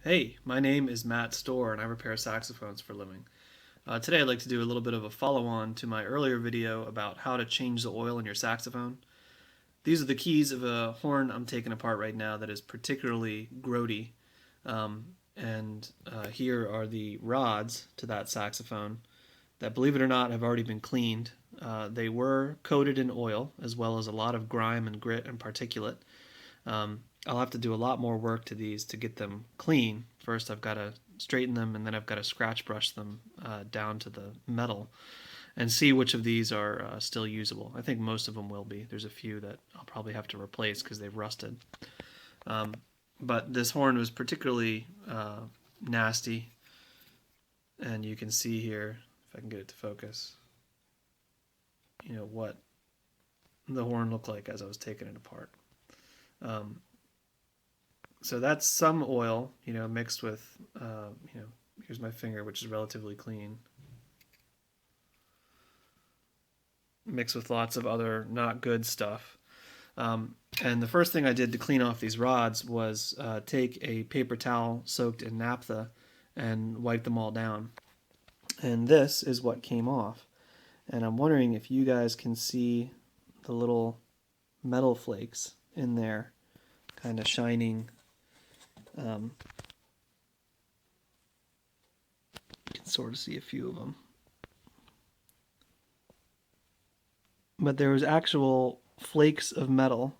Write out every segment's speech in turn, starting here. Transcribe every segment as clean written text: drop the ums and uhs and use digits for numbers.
Hey, my name is Matt Stohrer and I repair saxophones for a living. Today I'd like to do a little bit of a follow-on to my earlier video about how to change the oil in your saxophone. These are the keys of a horn I'm taking apart right now that is particularly grody. And here are the rods to that saxophone that, believe it or not, have already been cleaned. They were coated in oil, as well as a lot of grime and grit and particulate. I'll have to do a lot more work to these to get them clean. First, I've got to straighten them, and then I've got to scratch brush them down to the metal and see which of these are still usable. I think most of them will be. There's a few that I'll probably have to replace because they've rusted. Um, but this horn was particularly nasty, and you can see here, if I can get it to focus, what the horn looked like as I was taking it apart. So that's some oil, mixed with, here's my finger, which is relatively clean, mixed with lots of other not good stuff. And the first thing I did to clean off these rods was take a paper towel soaked in naphtha and wipe them all down. And this is what came off. And I'm wondering if you guys can see the little metal flakes in there, kind of shining. You can sort of see a few of them. But there was actual flakes of metal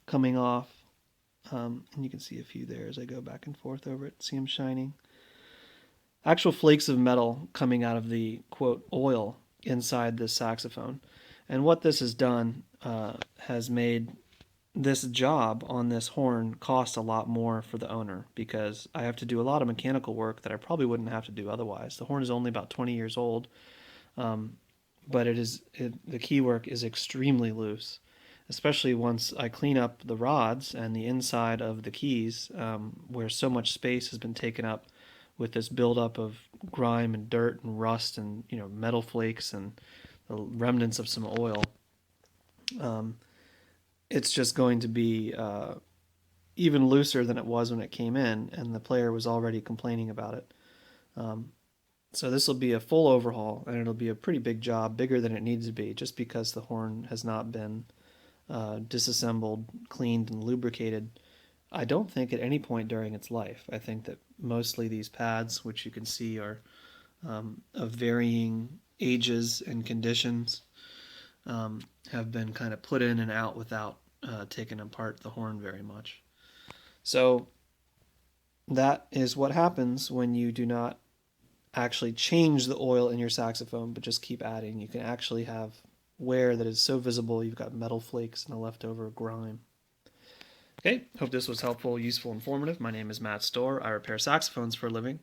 coming off. And you can see a few there as I go back and forth over it. See them shining. Actual flakes of metal coming out of the, quote, oil inside this saxophone. And what this has done has made this job on this horn cost a lot more for the owner, because I have to do a lot of mechanical work that I probably wouldn't have to do otherwise. The horn is only about 20 years old, but the key work is extremely loose, especially once I clean up the rods and the inside of the keys, where so much space has been taken up with this buildup of grime and dirt and rust and metal flakes and the remnants of some oil. It's just going to be even looser than it was when it came in, and the player was already complaining about it. So this will be a full overhaul, and it'll be a pretty big job, bigger than it needs to be, just because the horn has not been disassembled, cleaned, and lubricated. I don't think at any point during its life. I think that mostly these pads, which you can see are of varying ages and conditions, have been kind of put in and out without taking apart the horn very much. So that is what happens when you do not actually change the oil in your saxophone, but just keep adding. You can actually have wear that is so visible you've got metal flakes and a leftover grime. Okay, hope this was helpful, useful, informative. My name is Matt Stohrer. I repair saxophones for a living.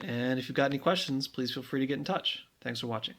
And if you've got any questions, please feel free to get in touch. Thanks for watching.